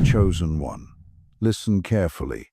chosen one. Listen carefully.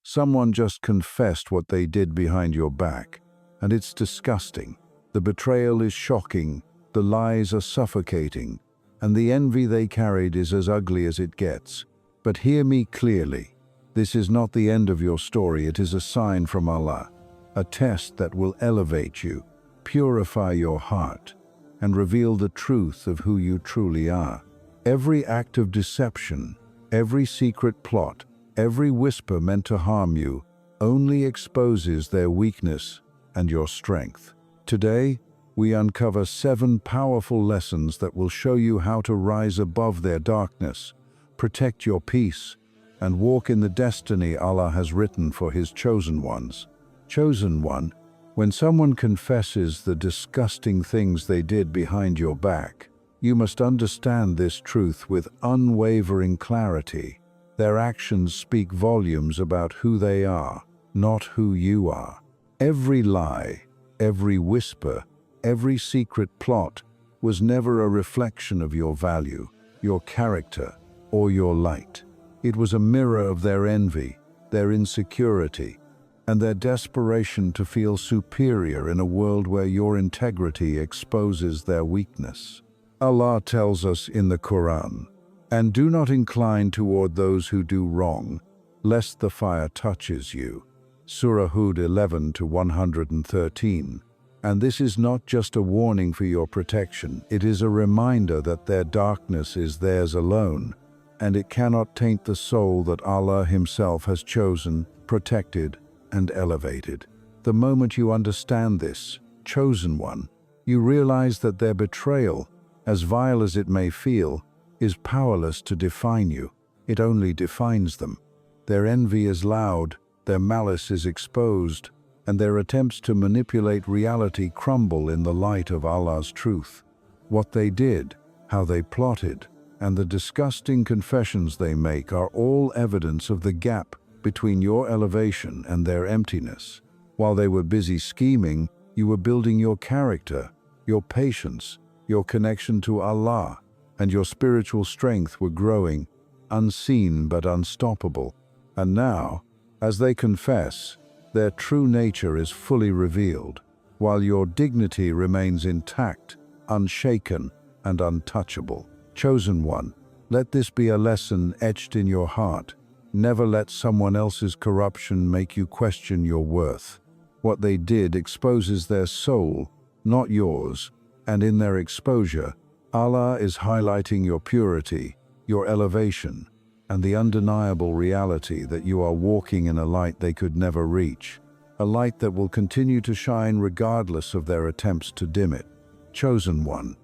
Someone just confessed what they did behind your back, and it's disgusting. The betrayal is shocking, the lies are suffocating, and the envy they carried is as ugly as it gets. But hear me clearly. This is not the end of your story, it is a sign from Allah, a test that will elevate you, purify your heart, and reveal the truth of who you truly are. Every act of deception, every secret plot, every whisper meant to harm you only exposes their weakness and your strength. Today, we uncover 7 powerful lessons that will show you how to rise above their darkness, protect your peace, and walk in the destiny Allah has written for His chosen ones. Chosen one, when someone confesses the disgusting things they did behind your back, you must understand this truth with unwavering clarity. Their actions speak volumes about who they are, not who you are. Every lie, every whisper, every secret plot was never a reflection of your value, your character, or your light. It was a mirror of their envy, their insecurity, and their desperation to feel superior in a world where your integrity exposes their weakness. Allah tells us in the Qur'an, "And do not incline toward those who do wrong, lest the fire touches you." Surah Hud 11 to 113. And this is not just a warning for your protection, it is a reminder that their darkness is theirs alone, and it cannot taint the soul that Allah Himself has chosen, protected, and elevated. The moment you understand this, chosen one, you realize that their betrayal, as vile as it may feel, is powerless to define you. It only defines them. Their envy is loud, their malice is exposed, and their attempts to manipulate reality crumble in the light of Allah's truth. What they did, how they plotted, and the disgusting confessions they make are all evidence of the gap between your elevation and their emptiness. While they were busy scheming, you were building your character, your patience, your connection to Allah, and your spiritual strength were growing, unseen but unstoppable. And now, as they confess, their true nature is fully revealed, while your dignity remains intact, unshaken, and untouchable. Chosen one, let this be a lesson etched in your heart. Never let someone else's corruption make you question your worth. What they did exposes their soul, not yours, and in their exposure, Allah is highlighting your purity, your elevation, and the undeniable reality that you are walking in a light they could never reach, a light that will continue to shine regardless of their attempts to dim it. Chosen one,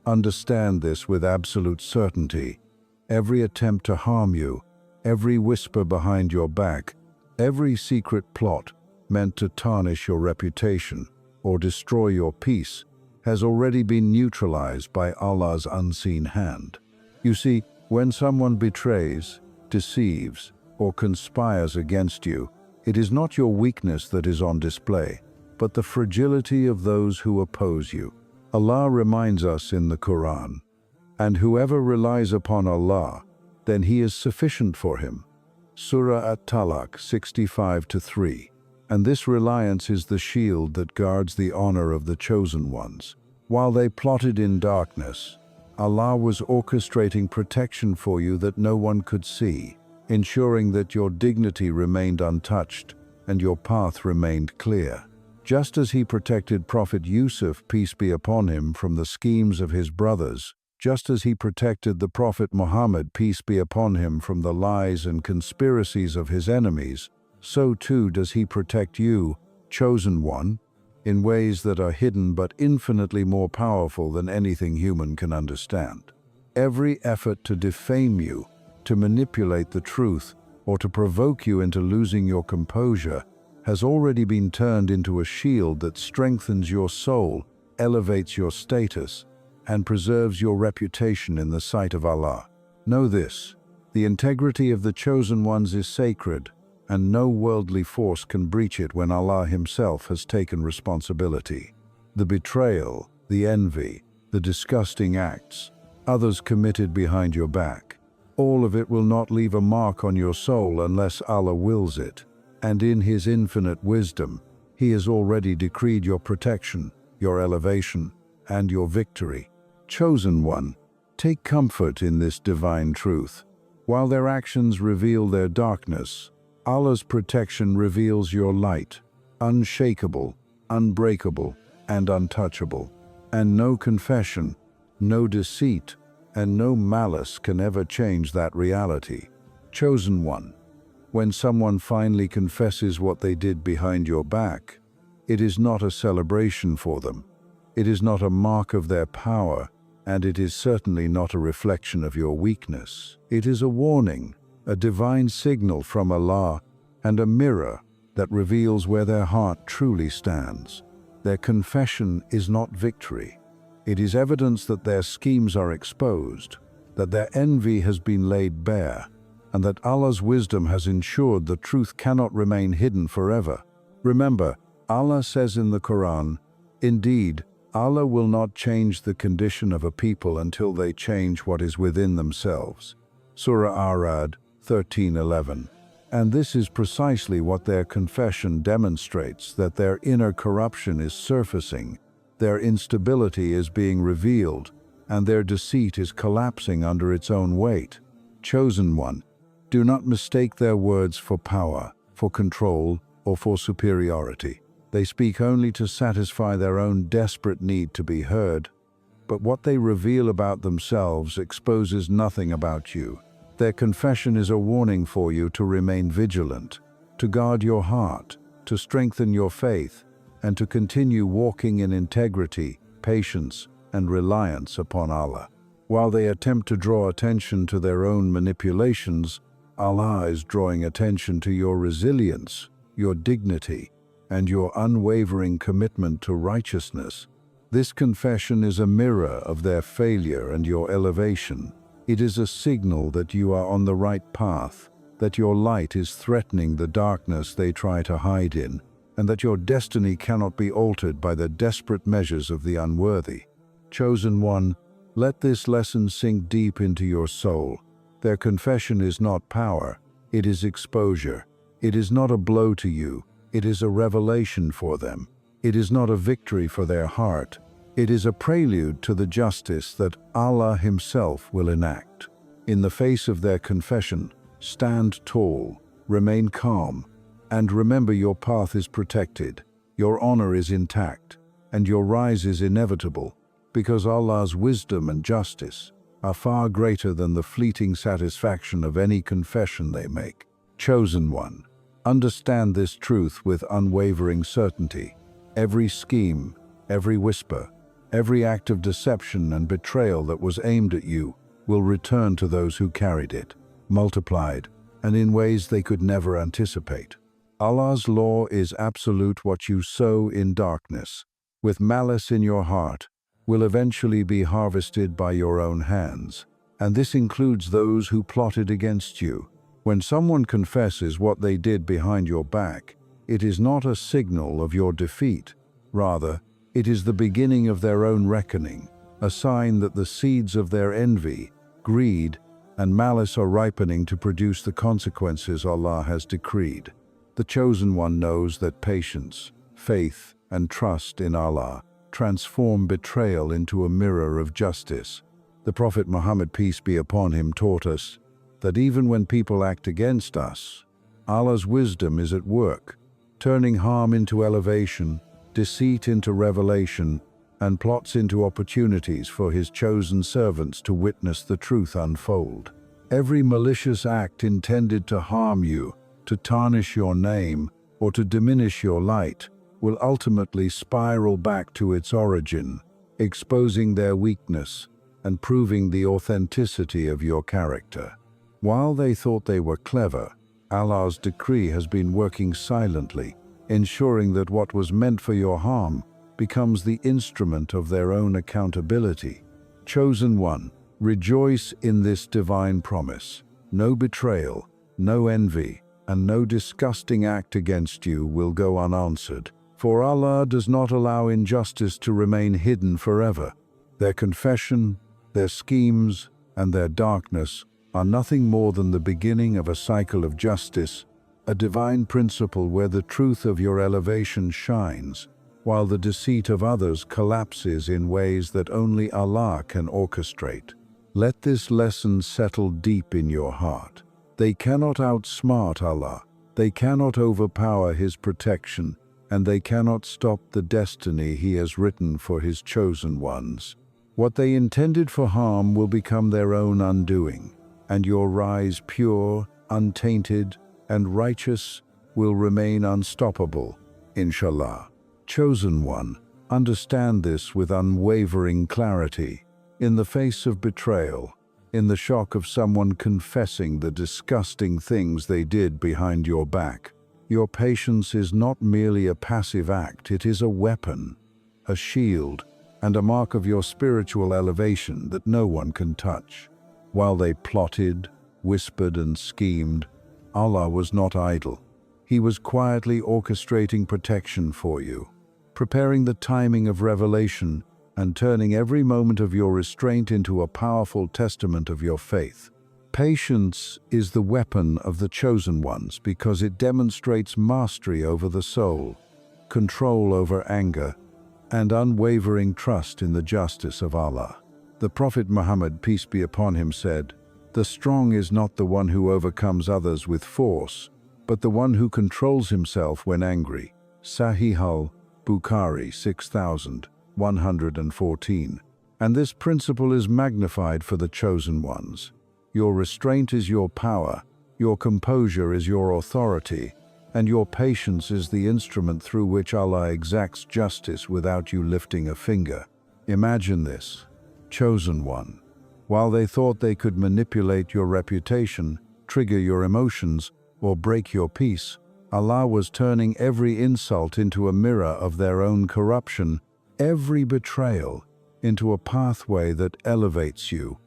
understand this with absolute certainty. Every attempt to harm you, every whisper behind your back, every secret plot meant to tarnish your reputation or destroy your peace has already been neutralized by Allah's unseen hand. You see, when someone betrays, deceives, or conspires against you, it is not your weakness that is on display, but the fragility of those who oppose you. Allah reminds us in the Qur'an, "And whoever relies upon Allah, then He is sufficient for him." Surah At-Talaq 65-3. And this reliance is the shield that guards the honor of the chosen ones. While they plotted in darkness, Allah was orchestrating protection for you that no one could see, ensuring that your dignity remained untouched and your path remained clear. Just as He protected Prophet Yusuf, peace be upon him, from the schemes of his brothers, just as He protected the Prophet Muhammad, peace be upon him, from the lies and conspiracies of his enemies, so too does He protect you, chosen one, in ways that are hidden but infinitely more powerful than anything human can understand. Every effort to defame you, to manipulate the truth, or to provoke you into losing your composure has already been turned into a shield that strengthens your soul, elevates your status, and preserves your reputation in the sight of Allah. Know this: the integrity of the chosen ones is sacred, and no worldly force can breach it when Allah Himself has taken responsibility. The betrayal, the envy, the disgusting acts others committed behind your back, All of it will not leave a mark on your soul unless Allah wills it. And in His infinite wisdom, He has already decreed your protection, your elevation, and your victory. Chosen one, take comfort in this divine truth. While their actions reveal their darkness, Allah's protection reveals your light, unshakable, unbreakable, and untouchable. And no confession, no deceit, and no malice can ever change that reality. Chosen one, when someone finally confesses what they did behind your back, it is not a celebration for them. It is not a mark of their power, and it is certainly not a reflection of your weakness. It is a warning, a divine signal from Allah, and a mirror that reveals where their heart truly stands. Their confession is not victory. It is evidence that their schemes are exposed, that their envy has been laid bare, and that Allah's wisdom has ensured the truth cannot remain hidden forever. Remember, Allah says in the Qur'an, "Indeed, Allah will not change the condition of a people until they change what is within themselves." Surah Ar-Ra'd 13:11. And this is precisely what their confession demonstrates, that their inner corruption is surfacing, their instability is being revealed, and their deceit is collapsing under its own weight. Chosen one, do not mistake their words for power, for control, or for superiority. They speak only to satisfy their own desperate need to be heard, but what they reveal about themselves exposes nothing about you. Their confession is a warning for you to remain vigilant, to guard your heart, to strengthen your faith, and to continue walking in integrity, patience, and reliance upon Allah. While they attempt to draw attention to their own manipulations, Allah is drawing attention to your resilience, your dignity, and your unwavering commitment to righteousness. This confession is a mirror of their failure and your elevation. It is a signal that you are on the right path, that your light is threatening the darkness they try to hide in, and that your destiny cannot be altered by the desperate measures of the unworthy. Chosen one, let this lesson sink deep into your soul. Their confession is not power, it is exposure. It is not a blow to you, it is a revelation for them. It is not a victory for their heart. It is a prelude to the justice that Allah Himself will enact. In the face of their confession, stand tall, remain calm, and remember your path is protected, your honor is intact, and your rise is inevitable, because Allah's wisdom and justice are far greater than the fleeting satisfaction of any confession they make. Chosen one, understand this truth with unwavering certainty. Every scheme, every whisper, every act of deception and betrayal that was aimed at you will return to those who carried it, multiplied, and in ways they could never anticipate. Allah's law is absolute. What you sow in darkness, with malice in your heart, will eventually be harvested by your own hands, and this includes those who plotted against you. When someone confesses what they did behind your back, it is not a signal of your defeat. Rather, it is the beginning of their own reckoning, a sign that the seeds of their envy, greed, and malice are ripening to produce the consequences Allah has decreed. The chosen one knows that patience, faith, and trust in Allah transform betrayal into a mirror of justice. The Prophet Muhammad, peace be upon him, taught us that even when people act against us, Allah's wisdom is at work, turning harm into elevation, deceit into revelation, and plots into opportunities for His chosen servants to witness the truth unfold. Every malicious act intended to harm you, to tarnish your name, or to diminish your light will ultimately spiral back to its origin, exposing their weakness and proving the authenticity of your character. While they thought they were clever, Allah's decree has been working silently, ensuring that what was meant for your harm becomes the instrument of their own accountability. Chosen one, rejoice in this divine promise. No betrayal, no envy, and no disgusting act against you will go unanswered, for Allah does not allow injustice to remain hidden forever. Their confession, their schemes, and their darkness are nothing more than the beginning of a cycle of justice, a divine principle where the truth of your elevation shines, while the deceit of others collapses in ways that only Allah can orchestrate. Let this lesson settle deep in your heart. They cannot outsmart Allah, they cannot overpower His protection, and they cannot stop the destiny He has written for His chosen ones. What they intended for harm will become their own undoing, and your rise pure, untainted, and righteous will remain unstoppable, inshallah. Chosen one, understand this with unwavering clarity. In the face of betrayal, in the shock of someone confessing the disgusting things they did behind your back, your patience is not merely a passive act, it is a weapon, a shield, and a mark of your spiritual elevation that no one can touch. While they plotted, whispered, and schemed, Allah was not idle. He was quietly orchestrating protection for you, preparing the timing of revelation and turning every moment of your restraint into a powerful testament of your faith. Patience is the weapon of the chosen ones because it demonstrates mastery over the soul, control over anger, and unwavering trust in the justice of Allah. The Prophet Muhammad, peace be upon him, said, "The strong is not the one who overcomes others with force, but the one who controls himself when angry." Sahih al-Bukhari 6114. And this principle is magnified for the chosen ones. Your restraint is your power, your composure is your authority, and your patience is the instrument through which Allah exacts justice without you lifting a finger. Imagine this, chosen one. While they thought they could manipulate your reputation, trigger your emotions, or break your peace, Allah was turning every insult into a mirror of their own corruption, every betrayal into a pathway that elevates you,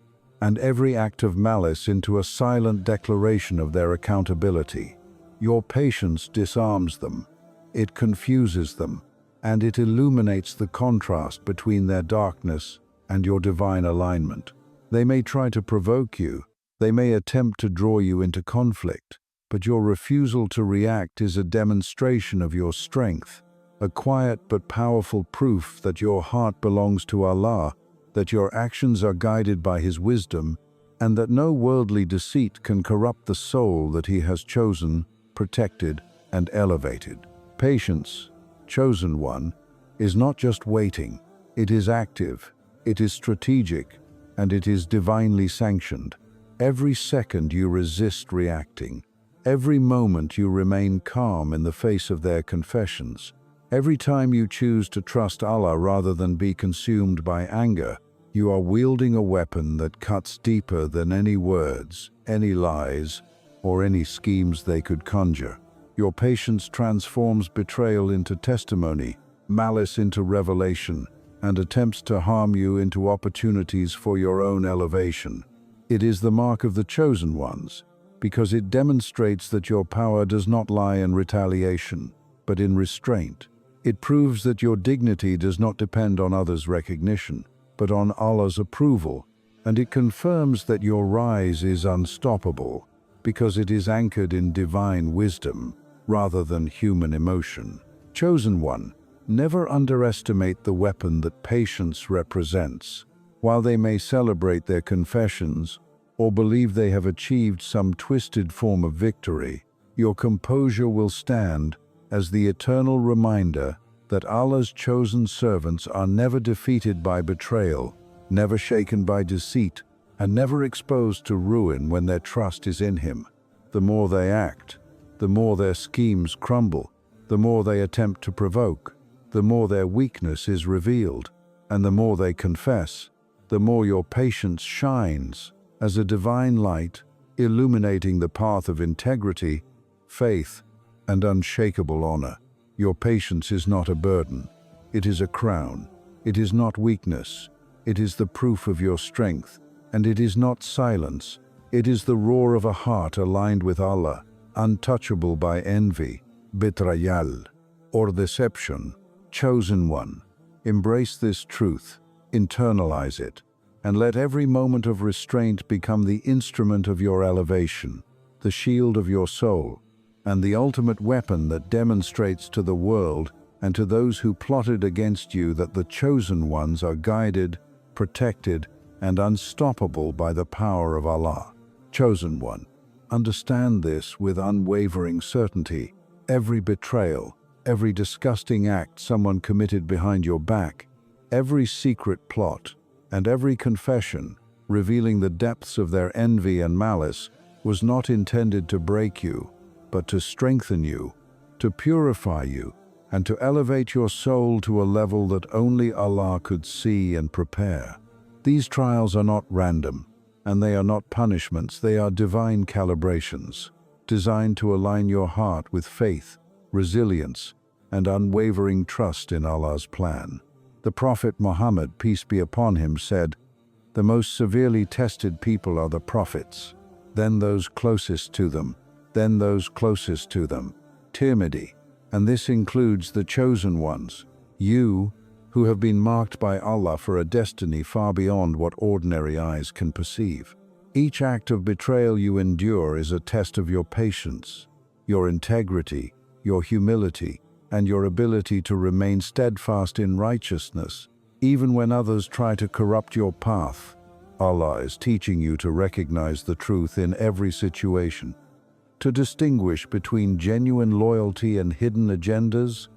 and every act of malice into a silent declaration of their accountability. Your patience disarms them, it confuses them, and it illuminates the contrast between their darkness and your divine alignment. They may try to provoke you, they may attempt to draw you into conflict, but your refusal to react is a demonstration of your strength, a quiet but powerful proof that your heart belongs to Allah, that your actions are guided by His wisdom, and that no worldly deceit can corrupt the soul that He has chosen, protected, and elevated. Patience, chosen one, is not just waiting, it is active, it is strategic, and it is divinely sanctioned. Every second you resist reacting, every moment you remain calm in the face of their confessions, every time you choose to trust Allah rather than be consumed by anger, you are wielding a weapon that cuts deeper than any words, any lies, or any schemes they could conjure. Your patience transforms betrayal into testimony, malice into revelation, and attempts to harm you into opportunities for your own elevation. It is the mark of the chosen ones, because it demonstrates that your power does not lie in retaliation, but in restraint. It proves that your dignity does not depend on others' recognition, but on Allah's approval, and it confirms that your rise is unstoppable, because it is anchored in divine wisdom rather than human emotion. Chosen one, never underestimate the weapon that patience represents. While they may celebrate their confessions or believe they have achieved some twisted form of victory, your composure will stand as the eternal reminder that Allah's chosen servants are never defeated by betrayal, never shaken by deceit, and never exposed to ruin when their trust is in Him. The more they act, the more their schemes crumble, the more they attempt to provoke, the more their weakness is revealed, and the more they confess, the more your patience shines as a divine light, illuminating the path of integrity, faith, and unshakable honor. Your patience is not a burden, it is a crown. It is not weakness, it is the proof of your strength, and it is not silence, it is the roar of a heart aligned with Allah, untouchable by envy, betrayal, or deception. Chosen one, embrace this truth, internalize it, and let every moment of restraint become the instrument of your elevation, the shield of your soul, and the ultimate weapon that demonstrates to the world and to those who plotted against you that the chosen ones are guided, protected, and unstoppable by the power of Allah. Chosen one, understand this with unwavering certainty. Every betrayal, every disgusting act someone committed behind your back, every secret plot, and every confession revealing the depths of their envy and malice was not intended to break you, but to strengthen you, to purify you, and to elevate your soul to a level that only Allah could see and prepare. These trials are not random, and they are not punishments, they are divine calibrations, designed to align your heart with faith, resilience, and unwavering trust in Allah's plan. The Prophet Muhammad, peace be upon him, said, "The most severely tested people are the prophets, then those closest to them, then those closest to them." Tirmidhi. And this includes the chosen ones, you, who have been marked by Allah for a destiny far beyond what ordinary eyes can perceive. Each act of betrayal you endure is a test of your patience, your integrity, your humility, and your ability to remain steadfast in righteousness, even when others try to corrupt your path. Allah is teaching you to recognize the truth in every situation, to distinguish between genuine loyalty and hidden agendas,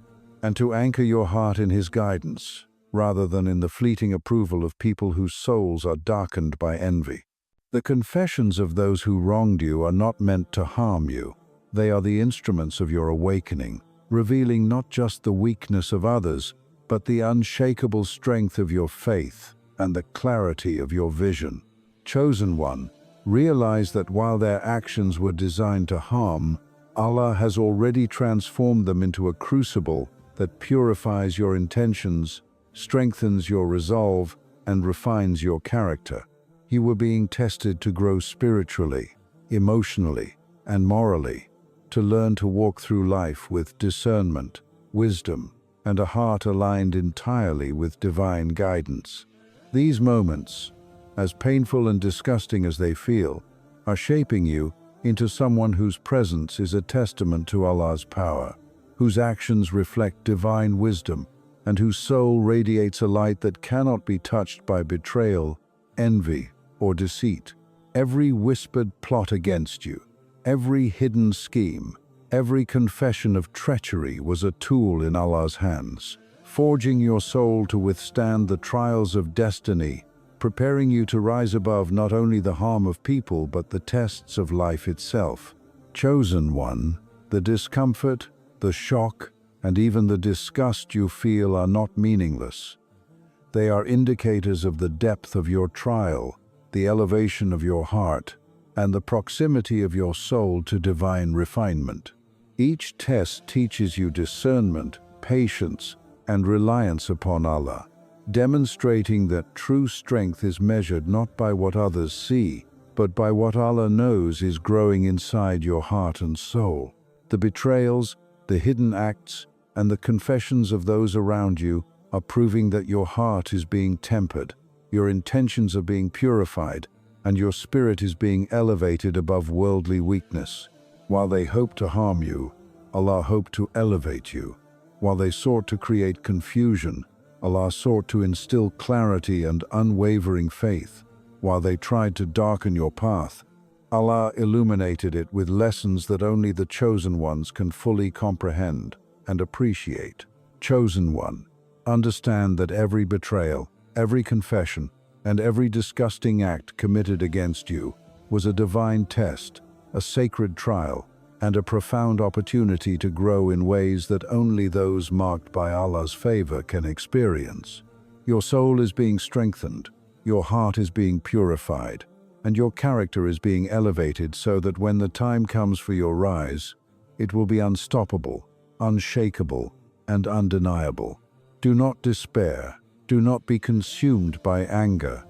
and to anchor your heart in His guidance, rather than in the fleeting approval of people whose souls are darkened by envy. The confessions of those who wronged you are not meant to harm you. They are the instruments of your awakening, revealing not just the weakness of others, but the unshakable strength of your faith and the clarity of your vision. Chosen one, realize that while their actions were designed to harm, Allah has already transformed them into a crucible that purifies your intentions, strengthens your resolve, and refines your character. You were being tested to grow spiritually, emotionally, and morally, to learn to walk through life with discernment, wisdom, and a heart aligned entirely with divine guidance. These moments, as painful and disgusting as they feel, are shaping you into someone whose presence is a testament to Allah's power, whose actions reflect divine wisdom, and whose soul radiates a light that cannot be touched by betrayal, envy, or deceit. Every whispered plot against you, every hidden scheme, every confession of treachery was a tool in Allah's hands, forging your soul to withstand the trials of destiny, preparing you to rise above not only the harm of people but the tests of life itself. Chosen one, the discomfort, the shock, and even the disgust you feel are not meaningless. They are indicators of the depth of your trial, the elevation of your heart, and the proximity of your soul to divine refinement. Each test teaches you discernment, patience, and reliance upon Allah, demonstrating that true strength is measured not by what others see, but by what Allah knows is growing inside your heart and soul. The betrayals, the hidden acts, and the confessions of those around you are proving that your heart is being tempered, your intentions are being purified, and your spirit is being elevated above worldly weakness. While they hoped to harm you, Allah hoped to elevate you. While they sought to create confusion, Allah sought to instill clarity and unwavering faith. While they tried to darken your path, Allah illuminated it with lessons that only the chosen ones can fully comprehend and appreciate. Chosen one, understand that every betrayal, every confession, and every disgusting act committed against you was a divine test, a sacred trial, and a profound opportunity to grow in ways that only those marked by Allah's favor can experience. Your soul is being strengthened, your heart is being purified, and your character is being elevated so that when the time comes for your rise, it will be unstoppable, unshakable, and undeniable. Do not despair, do not be consumed by anger,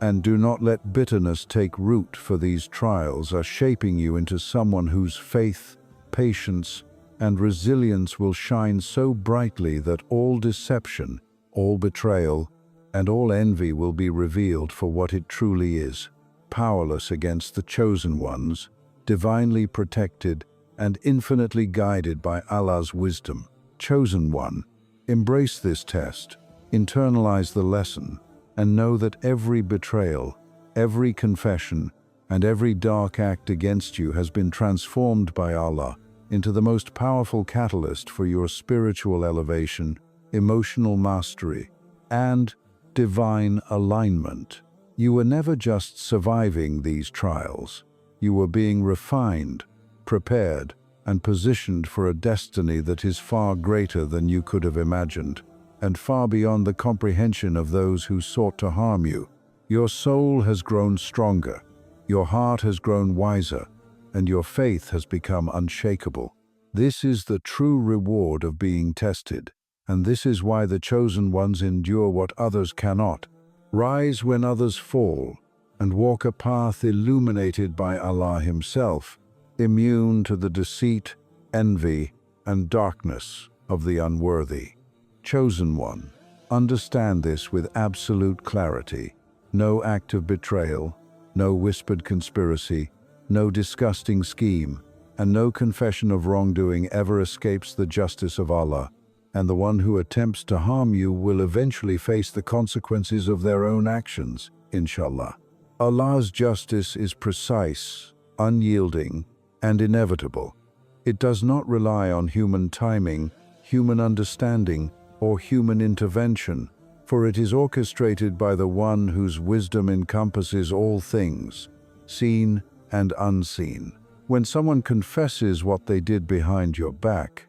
and do not let bitterness take root, for these trials are shaping you into someone whose faith, patience, and resilience will shine so brightly that all deception, all betrayal, and all envy will be revealed for what it truly is, powerless against the chosen ones, divinely protected and infinitely guided by Allah's wisdom. Chosen one, embrace this test, internalize the lesson, and know that every betrayal, every confession, and every dark act against you has been transformed by Allah into the most powerful catalyst for your spiritual elevation, emotional mastery, and divine alignment. You were never just surviving these trials. You were being refined, prepared, and positioned for a destiny that is far greater than you could have imagined, and far beyond the comprehension of those who sought to harm you. Your soul has grown stronger, your heart has grown wiser, and your faith has become unshakable. This is the true reward of being tested, and this is why the chosen ones endure what others cannot, rise when others fall, and walk a path illuminated by Allah Himself, immune to the deceit, envy, and darkness of the unworthy. Chosen one, understand this with absolute clarity. No act of betrayal, no whispered conspiracy, no disgusting scheme, and no confession of wrongdoing ever escapes the justice of Allah, and the one who attempts to harm you will eventually face the consequences of their own actions, inshallah. Allah's justice is precise, unyielding, and inevitable. It does not rely on human timing, human understanding, or human intervention, for it is orchestrated by the one whose wisdom encompasses all things, seen and unseen. When someone confesses what they did behind your back,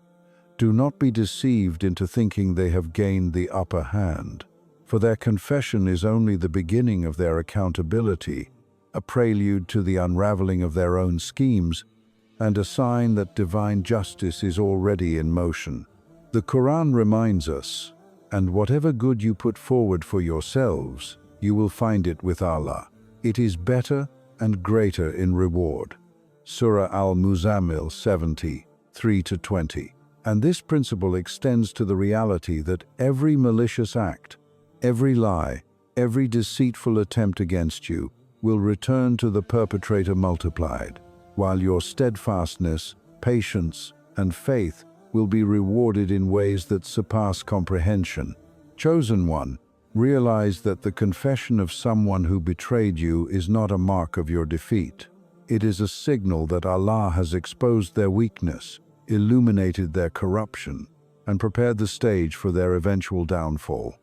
do not be deceived into thinking they have gained the upper hand, for their confession is only the beginning of their accountability, a prelude to the unraveling of their own schemes, and a sign that divine justice is already in motion. The Qur'an reminds us, and whatever good you put forward for yourselves, you will find it with Allah. It is better and greater in reward. Surah Al-Muzammil 70, 3-20. And this principle extends to the reality that every malicious act, every lie, every deceitful attempt against you will return to the perpetrator multiplied, while your steadfastness, patience, and faith will be rewarded in ways that surpass comprehension. Chosen one, realize that the confession of someone who betrayed you is not a mark of your defeat. It is a signal that Allah has exposed their weakness, illuminated their corruption, and prepared the stage for their eventual downfall.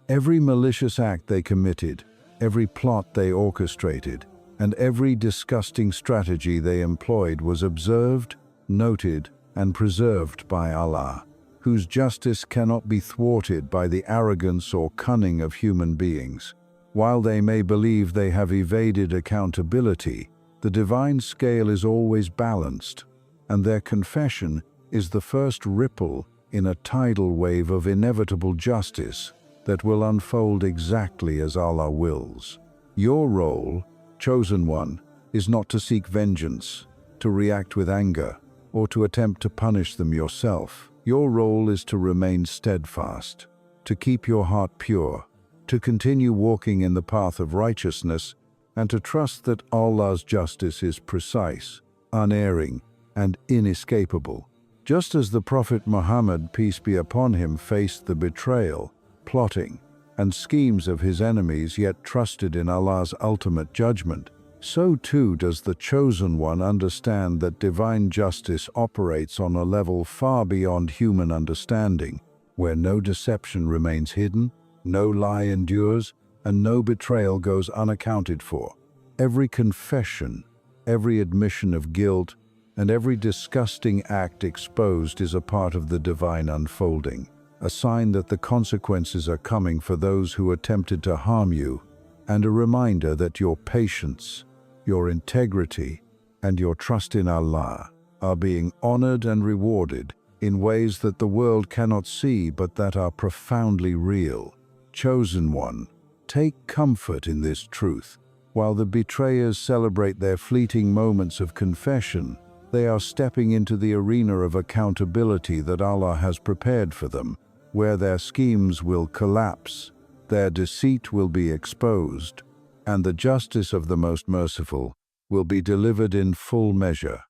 Every malicious act they committed, every plot they orchestrated, and every disgusting strategy they employed was observed, noted, and preserved by Allah, whose justice cannot be thwarted by the arrogance or cunning of human beings. While they may believe they have evaded accountability, the divine scale is always balanced, and their confession is the first ripple in a tidal wave of inevitable justice that will unfold exactly as Allah wills. Your role, chosen one, is not to seek vengeance, to react with anger, or to attempt to punish them yourself. Your role is to remain steadfast, to keep your heart pure, to continue walking in the path of righteousness, and to trust that Allah's justice is precise, unerring, and inescapable. Just as the Prophet Muhammad, peace be upon him, faced the betrayal, plotting, and schemes of his enemies yet trusted in Allah's ultimate judgment, so too does the chosen one understand that divine justice operates on a level far beyond human understanding, where no deception remains hidden, no lie endures, and no betrayal goes unaccounted for. Every confession, every admission of guilt, and every disgusting act exposed is a part of the divine unfolding, a sign that the consequences are coming for those who attempted to harm you, and a reminder that your patience, your integrity, and your trust in Allah are being honored and rewarded in ways that the world cannot see but that are profoundly real. Chosen one, take comfort in this truth. While the betrayers celebrate their fleeting moments of confession, they are stepping into the arena of accountability that Allah has prepared for them, where their schemes will collapse, Their deceit will be exposed, and the justice of the Most Merciful will be delivered in full measure.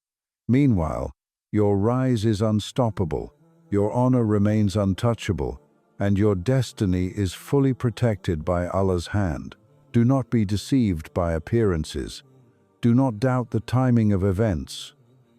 Meanwhile, your rise is unstoppable, your honor remains untouchable, and your destiny is fully protected by Allah's hand. Do not be deceived by appearances. Do not doubt the timing of events,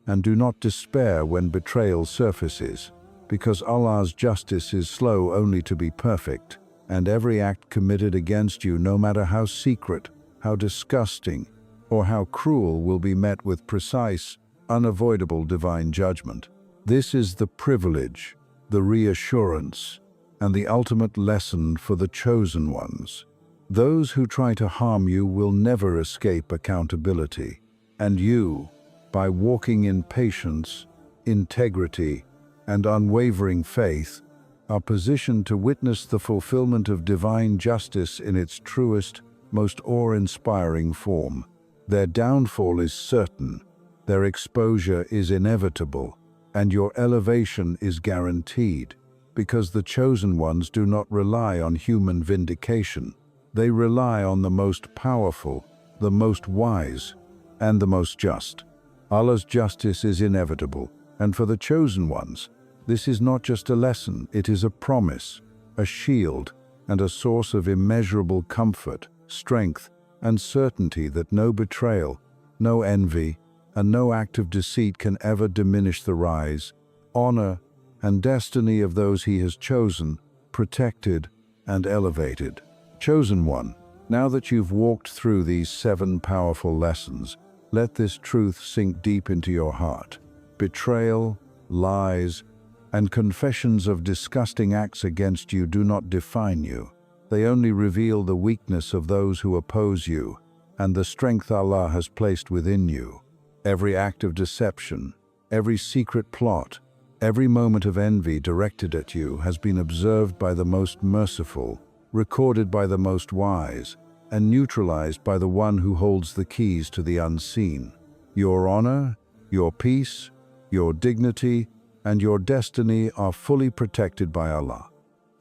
and do not despair when betrayal surfaces, because Allah's justice is slow only to be perfect, and every act committed against you, no matter how secret, how disgusting, or how cruel, will be met with precise, unavoidable divine judgment. This is the privilege, the reassurance, and the ultimate lesson for the chosen ones. Those who try to harm you will never escape accountability, and you, by walking in patience, integrity, and unwavering faith, are positioned to witness the fulfillment of divine justice in its truest, most awe-inspiring form. Their downfall is certain, their exposure is inevitable, and your elevation is guaranteed, because the chosen ones do not rely on human vindication. They rely on the most powerful, the most wise, and the most just. Allah's justice is inevitable, and for the chosen ones, this is not just a lesson, it is a promise, a shield, and a source of immeasurable comfort, strength, and certainty that no betrayal, no envy, and no act of deceit can ever diminish the rise, honor, and destiny of those He has chosen, protected, and elevated. Chosen one, now that you've walked through these 7 powerful lessons, let this truth sink deep into your heart. Betrayal, lies, and confessions of disgusting acts against you do not define you. They only reveal the weakness of those who oppose you and the strength Allah has placed within you. Every act of deception, every secret plot, every moment of envy directed at you has been observed by the Most Merciful, recorded by the Most Wise, and neutralized by the One who holds the keys to the unseen. Your honor, your peace, your dignity, and your destiny are fully protected by Allah,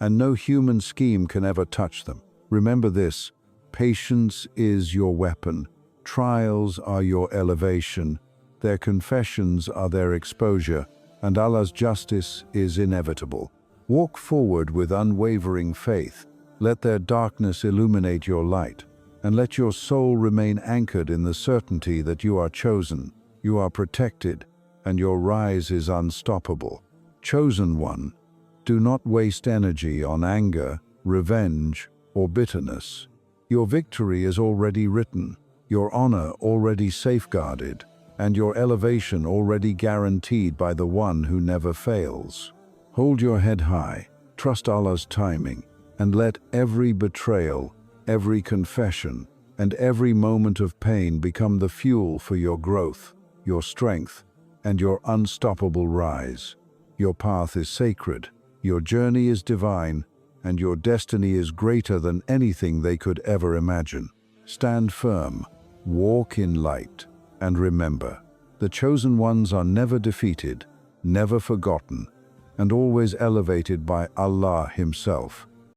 and no human scheme can ever touch them. Remember this: patience is your weapon, trials are your elevation, their confessions are their exposure, and Allah's justice is inevitable. Walk forward with unwavering faith. Let their darkness illuminate your light, and let your soul remain anchored in the certainty that you are chosen, you are protected, and your rise is unstoppable. Chosen one, do not waste energy on anger, revenge, or bitterness. Your victory is already written, your honor already safeguarded, and your elevation already guaranteed by the One who never fails. Hold your head high, trust Allah's timing, and let every betrayal, every confession, and every moment of pain become the fuel for your growth, your strength, and your unstoppable rise. Your path is sacred, your journey is divine, and your destiny is greater than anything they could ever imagine. Stand firm, walk in light, and remember, the chosen ones are never defeated, never forgotten, and always elevated by Allah Himself.